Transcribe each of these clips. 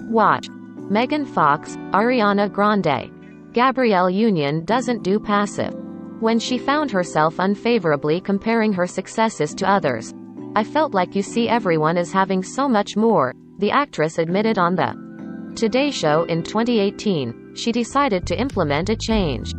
Watch. Megan Fox, Ariana Grande. Gabrielle Union doesn't do passive. When she found herself unfavorably comparing her successes to others. I felt like you see everyone is having so much more, the actress admitted on the Today Show in 2018. She decided to implement a change.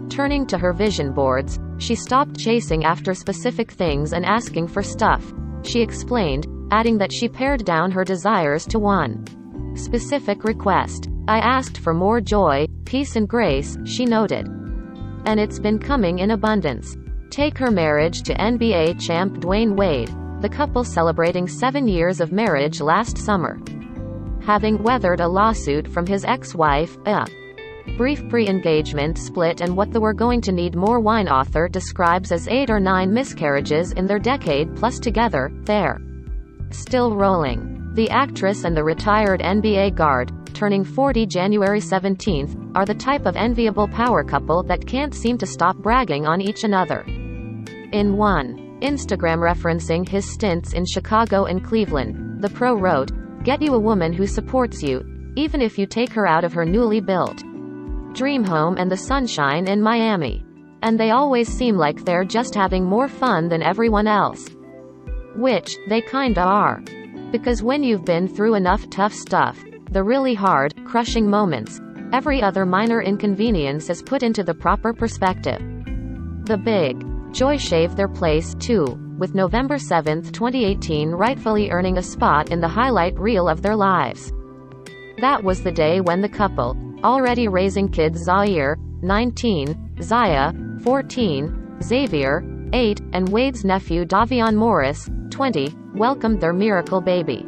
Turning to her vision boards, she stopped chasing after specific things and asking for stuff, she explained, adding that she pared down her desires to one specific request. I asked for more joy, peace and grace, she noted. And it's been coming in abundance. Take her marriage to NBA champ Dwyane Wade, the couple celebrating 7 years of marriage last summer. Having weathered a lawsuit from his ex-wife, a brief pre-engagement split and what the We're Going to Need More wine author describes as 8 or 9 miscarriages in their decade plus together, they're still rolling. The actress and the retired NBA guard, turning 40 January 17, are the type of enviable power couple that can't seem to stop bragging on each another. In one Instagram referencing his stints in Chicago and Cleveland, the pro wrote, "Get you a woman who supports you, even if you take her out of her newly built dream home and the sunshine in Miami. And they always seem like they're just having more fun than everyone else." Which, they kinda are. Because when you've been through enough tough stuff, the really hard, crushing moments, every other minor inconvenience is put into the proper perspective. The big joy shaved their place, too, with November 7, 2018 rightfully earning a spot in the highlight reel of their lives. That was the day when the couple, already raising kids Zaire, 19, Zaya, 14, Xavier, 8, and Wade's nephew Dwyane Morris, 20, welcomed their miracle baby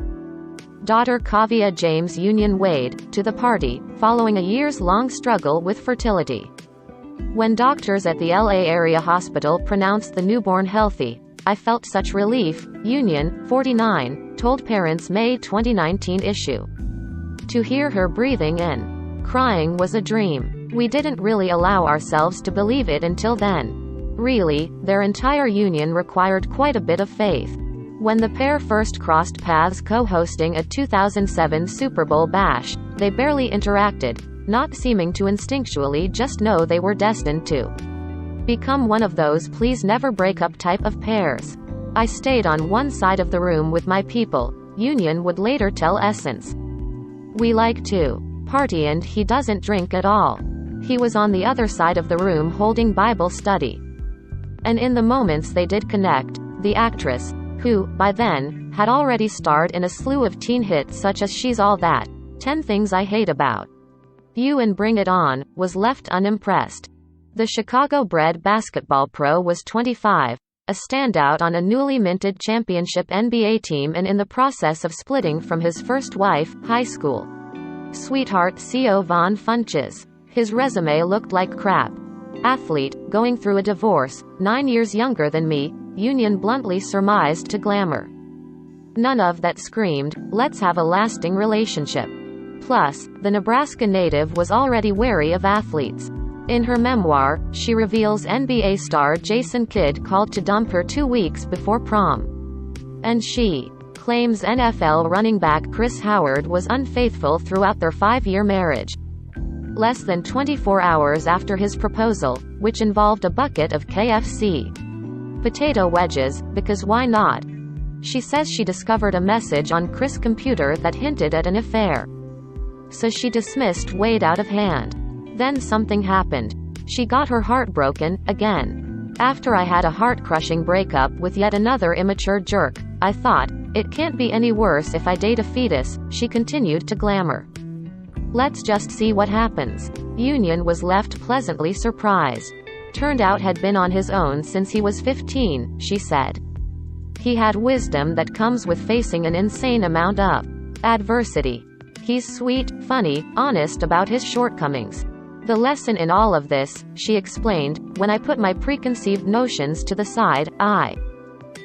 daughter Kavia James Union Wade to the party, following a years-long struggle with fertility. When doctors at the LA area hospital pronounced the newborn healthy, I felt such relief, Union, 49, told parents May 2019 issue. To hear her breathing and crying was a dream. We didn't really allow ourselves to believe it until then. Really, their entire union required quite a bit of faith. When the pair first crossed paths co-hosting a 2007 Super Bowl bash, they barely interacted, not seeming to instinctually just know they were destined to become one of those please never break up type of pairs. I stayed on one side of the room with my people, Union would later tell Essence. We like to party and he doesn't drink at all. He was on the other side of the room holding Bible study. And in the moments they did connect, the actress, who, by then, had already starred in a slew of teen hits such as She's All That, 10 Things I Hate About You and Bring It On, was left unimpressed. The Chicago-bred basketball pro was 25, a standout on a newly minted championship NBA team and in the process of splitting from his first wife, high school sweetheart Co. Von Funches. His resume looked like crap. Athlete, going through a divorce, 9 years younger than me, Union bluntly surmised to Glamour. None of that screamed, let's have a lasting relationship. Plus, the Nebraska native was already wary of athletes. In her memoir, she reveals NBA star Jason Kidd called to dump her 2 weeks before prom. And she claims NFL running back Chris Howard was unfaithful throughout their 5-year marriage. Less than 24 hours after his proposal, which involved a bucket of KFC potato wedges, because why not? She says she discovered a message on Chris' computer that hinted at an affair. So she dismissed Wade out of hand. Then something happened. She got her heart broken, again. After I had a heart-crushing breakup with yet another immature jerk, I thought, it can't be any worse if I date a fetus, she continued to Glamour. Let's just see what happens. Union was left pleasantly surprised. Turned out had been on his own since he was 15, she said. He had wisdom that comes with facing an insane amount of adversity. He's sweet, funny, honest about his shortcomings. The lesson in all of this, she explained, when I put my preconceived notions to the side, I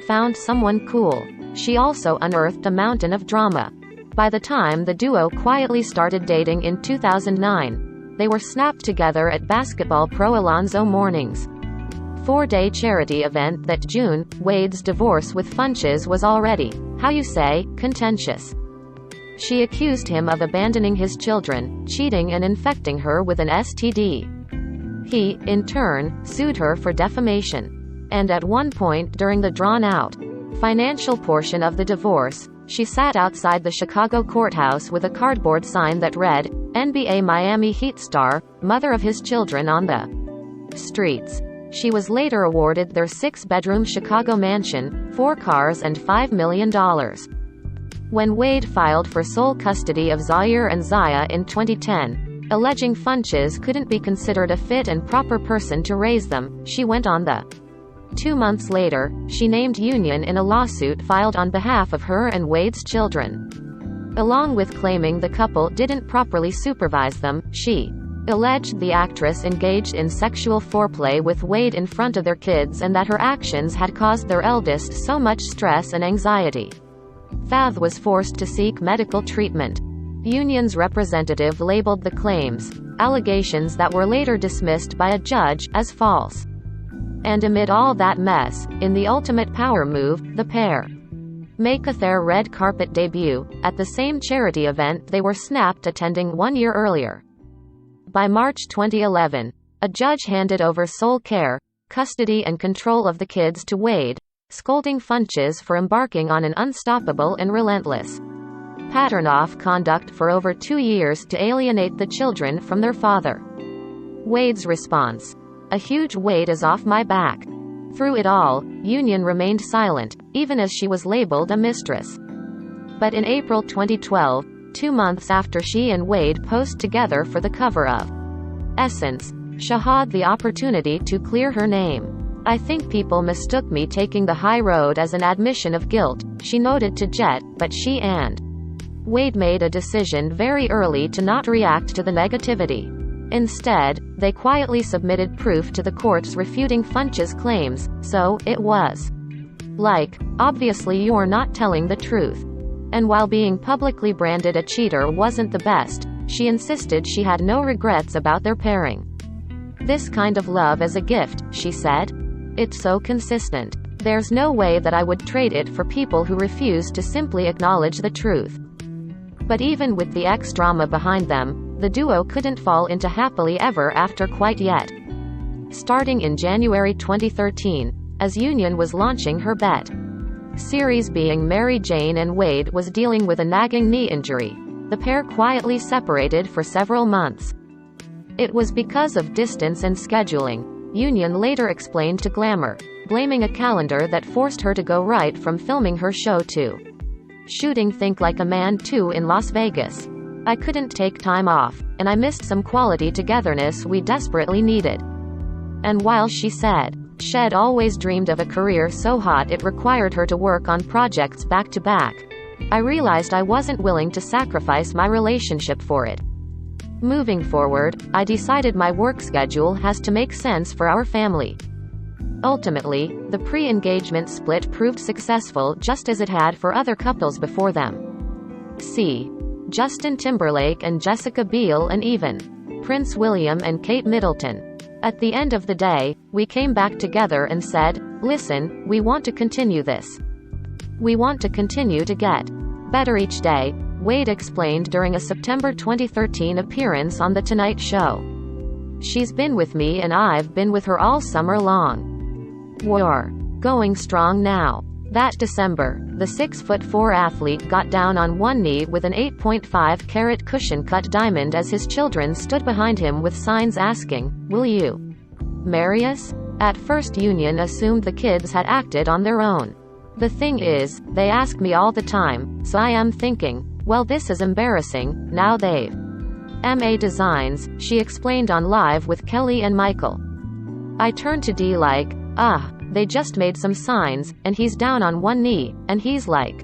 found someone cool. She also unearthed a mountain of drama. By the time the duo quietly started dating in 2009, they were snapped together at basketball pro Alonzo Mourning's 4-day charity event that June. Wade's divorce with Funches was already, how you say, contentious. She accused him of abandoning his children, cheating and infecting her with an STD. He, in turn, sued her for defamation. And at one point during the drawn-out financial portion of the divorce, she sat outside the Chicago courthouse with a cardboard sign that read, "NBA Miami Heat star, mother of his children on the streets." She was later awarded their 6-bedroom Chicago mansion, 4 cars and $5 million. When Wade filed for sole custody of Zaire and Zaya in 2010, alleging Funches couldn't be considered a fit and proper person to raise them, she went on the 2 months later, she named Union in a lawsuit filed on behalf of her and Wade's children. Along with claiming the couple didn't properly supervise them, she alleged the actress engaged in sexual foreplay with Wade in front of their kids and that her actions had caused their eldest so much stress and anxiety. Fath was forced to seek medical treatment. Union's representative labeled the claims, allegations that were later dismissed by a judge, as false. And amid all that mess, in the ultimate power move, the pair make their red carpet debut, at the same charity event they were snapped attending 1 year earlier. By March 2011, a judge handed over sole care, custody and control of the kids to Wade, scolding Funches for embarking on an unstoppable and relentless pattern of conduct for over 2 years to alienate the children from their father. Wade's response: "A huge weight is off my back." Through it all, Union remained silent, even as she was labeled a mistress. But in April 2012, 2 months after she and Wade posed together for the cover of Essence, she had the opportunity to clear her name. "I think people mistook me taking the high road as an admission of guilt," she noted to Jet, but she and Wade made a decision very early to not react to the negativity. Instead, they quietly submitted proof to the courts refuting Funch's claims, so, it was like, obviously you're not telling the truth. And while being publicly branded a cheater wasn't the best, she insisted she had no regrets about their pairing. "This kind of love is a gift," she said. "It's so consistent. There's no way that I would trade it for people who refuse to simply acknowledge the truth." But even with the ex-drama behind them, the duo couldn't fall into happily ever after quite yet. Starting in January 2013, as Union was launching her bet series being Mary Jane and Wade was dealing with a nagging knee injury, the pair quietly separated for several months. It was because of distance and scheduling, Union later explained to Glamour, blaming a calendar that forced her to go right from filming her show to shooting Think Like a Man 2 in Las Vegas. "I couldn't take time off, and I missed some quality togetherness we desperately needed." And while she said she'd always dreamed of a career so hot it required her to work on projects back to back, "I realized I wasn't willing to sacrifice my relationship for it. Moving forward, I decided my work schedule has to make sense for our family." Ultimately, the pre-engagement split proved successful just as it had for other couples before them. See Justin Timberlake and Jessica Biel and even Prince William and Kate Middleton. At the end of the day, we came back together and said, "Listen, we want to continue this. We want to continue to get better each day," Wade explained during a September 2013 appearance on The Tonight Show. "She's been with me and I've been with her all summer long. We're going strong now." That December, the 6'4" athlete got down on one knee with an 8.5-carat cushion-cut diamond as his children stood behind him with signs asking, "Will you marry us?" At first Union assumed the kids had acted on their own. "The thing is, they ask me all the time, so I am thinking, well, this is embarrassing, now they've MA designs," she explained on Live with Kelly and Michael. "I turned to D like, they just made some signs, and he's down on one knee, and he's like,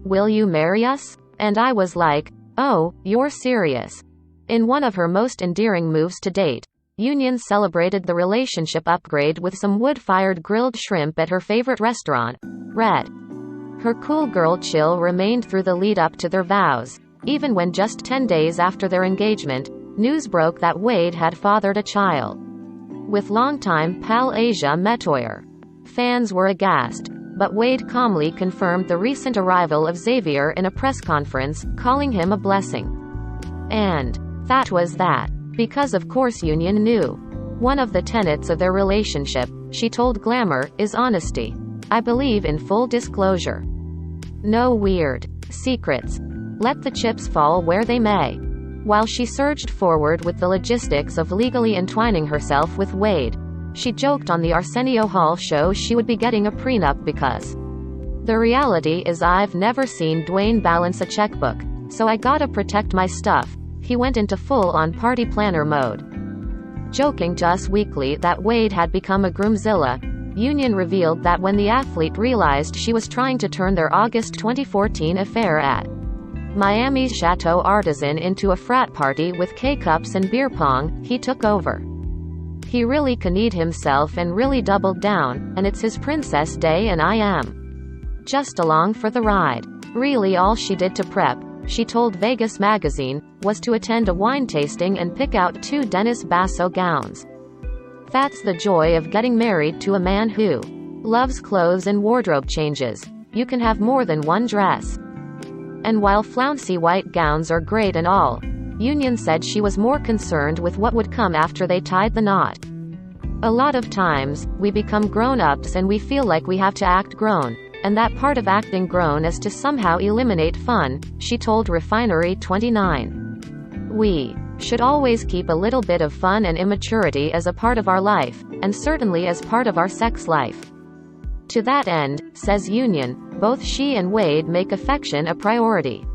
'Will you marry us?' And I was like, 'Oh, you're serious?'" In one of her most endearing moves to date, Union celebrated the relationship upgrade with some wood-fired grilled shrimp at her favorite restaurant, Red. Her cool girl chill remained through the lead-up to their vows. Even when just 10 days after their engagement, news broke that Wade had fathered a child with longtime pal Asia Metoyer. Fans were aghast. but Wade calmly confirmed the recent arrival of Xavier in a press conference, calling him a blessing. And that was that. Because of course Union knew. One of the tenets of their relationship, she told Glamour, is honesty. I believe in full disclosure. No weird secrets. Let the chips fall where they may. While she surged forward with the logistics of legally entwining herself with Wade, she joked on the Arsenio Hall show she would be getting a prenup because the reality is I've never seen Dwyane balance a checkbook, so I gotta protect my stuff. He went into full-on party planner mode. Joking to Us Weekly that Wade had become a groomzilla, Union revealed that when the athlete realized she was trying to turn their August 2014 affair at Miami's Chateau Artisan into a frat party with K-cups and beer pong, he took over. He really canned himself and really doubled down, and it's his princess day and I am just along for the ride. Really all she did to prep, she told Vegas magazine, was to attend a wine tasting and pick out 2 Dennis Basso gowns. That's the joy of getting married to a man who loves clothes and wardrobe changes. You can have more than one dress. And while flouncy white gowns are great and all, Union said she was more concerned with what would come after they tied the knot. A lot of times, we become grown-ups and we feel like we have to act grown, and that part of acting grown is to somehow eliminate fun, she told Refinery 29. We should always keep a little bit of fun and immaturity as a part of our life, and certainly as part of our sex life. To that end, says Union, both she and Wade make affection a priority.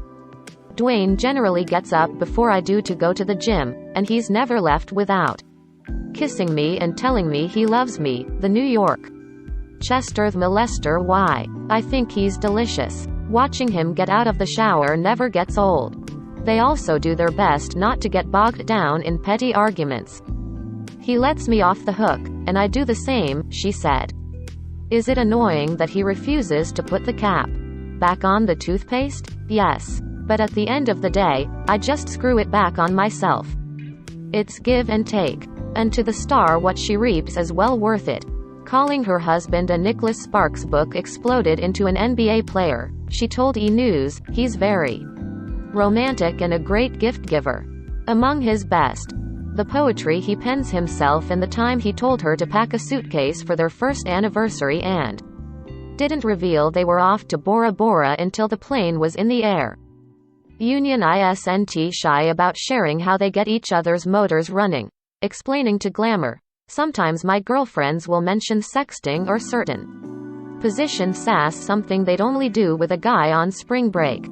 Dwyane generally gets up before I do to go to the gym, and he's never left without kissing me and telling me he loves me. The New York Chester the molester. Why? I think he's delicious. Watching him get out of the shower never gets old. They also do their best not to get bogged down in petty arguments. He lets me off the hook, and I do the same, she said. Is it annoying that he refuses to put the cap back on the toothpaste? Yes. But at the end of the day, I just screw it back on myself. It's give and take. And to the star what she reaps is well worth it. Calling her husband a Nicholas Sparks book exploded into an NBA player, she told E! News, he's very romantic and a great gift giver. Among his best, the poetry he pens himself and the time he told her to pack a suitcase for their first anniversary and didn't reveal they were off to Bora Bora until the plane was in the air. Union isn't shy about sharing how they get each other's motors running, explaining to Glamour, sometimes my girlfriends will mention sexting or certain position sass, something they'd only do with a guy on spring break.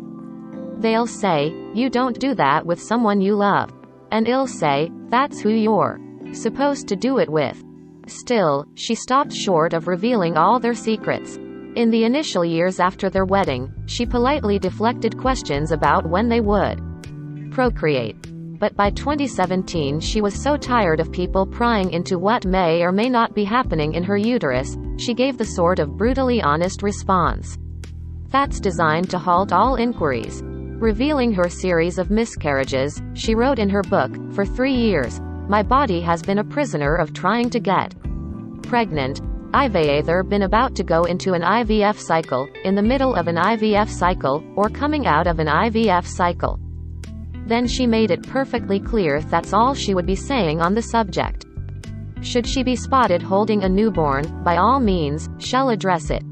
They'll say, you don't do that with someone you love. And I'll say, that's who you're supposed to do it with. Still, she stopped short of revealing all their secrets. In the initial years after their wedding, she politely deflected questions about when they would procreate. But by 2017 she was so tired of people prying into what may or may not be happening in her uterus, she gave the sort of brutally honest response that's designed to halt all inquiries. Revealing her series of miscarriages, she wrote in her book, for 3 years, my body has been a prisoner of trying to get pregnant. I've either been about to go into an IVF cycle, in the middle of an IVF cycle, or coming out of an IVF cycle. Then she made it perfectly clear that's all she would be saying on the subject. Should she be spotted holding a newborn, by all means, she'll address it.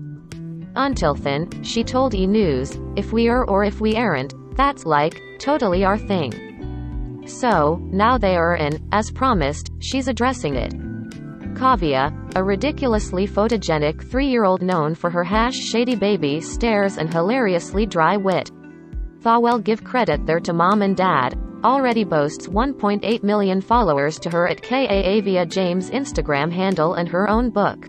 Until then, she told E! News, if we are or if we aren't, that's like, totally our thing. So, now they are and, as promised, she's addressing it. Kavya, a ridiculously photogenic 3-year-old known for her shady baby stares and hilariously dry wit. Thawell give credit there to mom and dad, already boasts 1.8 million followers to her at Kaavia James' Instagram handle and her own book.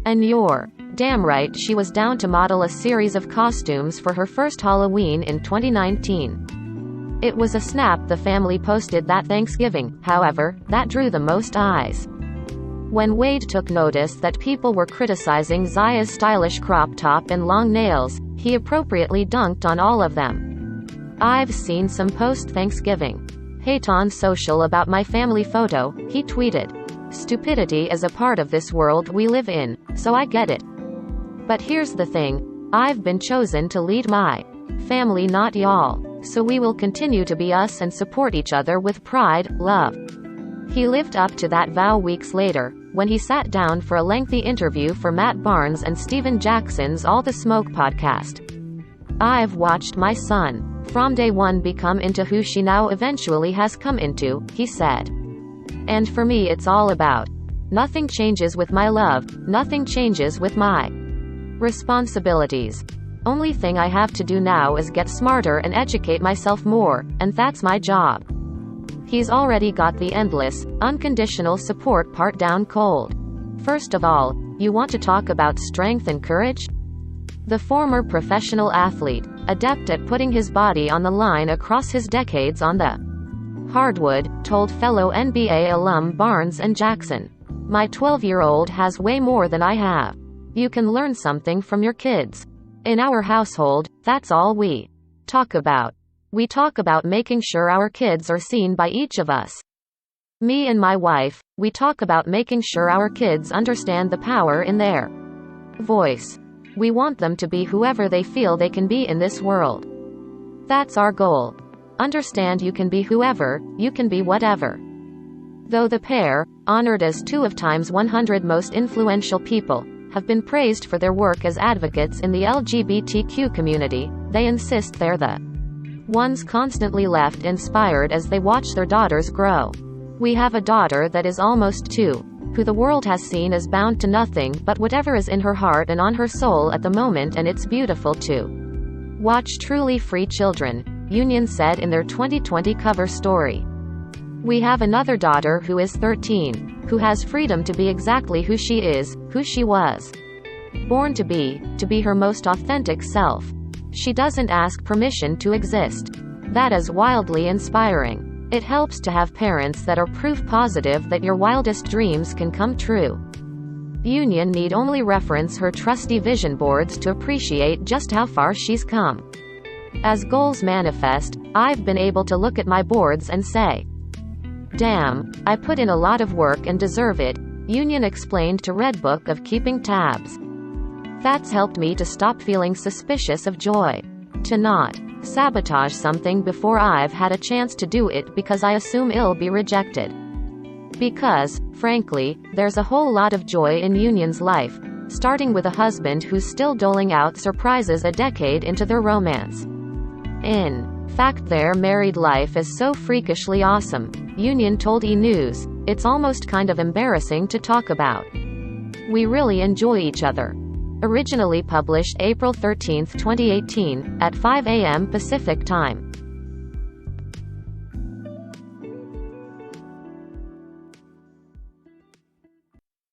And you're damn right she was down to model a series of costumes for her first Halloween in 2019. It was a snap the family posted that Thanksgiving, however, that drew the most eyes. When Wade took notice that people were criticizing Zaya's stylish crop top and long nails, he appropriately dunked on all of them. I've seen some post-Thanksgiving hate on social about my family photo, he tweeted. Stupidity is a part of this world we live in, so I get it. But here's the thing. I've been chosen to lead my family, not y'all. So we will continue to be us and support each other with pride, love. He lived up to that vow weeks later, when he sat down for a lengthy interview for Matt Barnes and Steven Jackson's All the Smoke podcast. I've watched my son, from day one, become into who she now eventually has come into, he said. And for me it's all about, nothing changes with my love, nothing changes with my responsibilities. Only thing I have to do now is get smarter and educate myself more, and that's my job. He's already got the endless, unconditional support part down cold. First of all, you want to talk about strength and courage? The former professional athlete, adept at putting his body on the line across his decades on the hardwood, told fellow NBA alum Barnes and Jackson, "My 12-year-old has way more than I have. You can learn something from your kids. In our household, that's all we talk about. We talk about making sure our kids are seen by each of us. Me and my wife, we talk about making sure our kids understand the power in their voice. We want them to be whoever they feel they can be in this world. That's our goal. Understand you can be whoever, you can be whatever." Though the pair, honored as 2 of Time's 100 most influential people, have been praised for their work as advocates in the LGBTQ community, they insist they're the ones constantly left inspired as they watch their daughters grow. "We have a daughter that is almost 2, who the world has seen as bound to nothing but whatever is in her heart and on her soul at the moment, and it's beautiful to watch truly free children," Union said in their 2020 cover story. "We have another daughter who is 13, who has freedom to be exactly who she is, who she was born to be her most authentic self. She doesn't ask permission to exist. That is wildly inspiring. It helps to have parents that are proof positive that your wildest dreams can come true." Union need only reference her trusty vision boards to appreciate just how far she's come. "As goals manifest, I've been able to look at my boards and say, damn, I put in a lot of work and deserve it," Union explained to Redbook of Keeping Tabs. "That's helped me to stop feeling suspicious of joy. To not sabotage something before I've had a chance to do it because I assume it'll be rejected. Because, frankly, there's a whole lot of joy in Union's life, starting with a husband who's still doling out surprises a decade into their romance. In fact, their married life is so freakishly awesome," Union told E! News, "It's almost kind of embarrassing to talk about. We really enjoy each other." Originally published April 13, 2018, at 5 a.m. Pacific Time.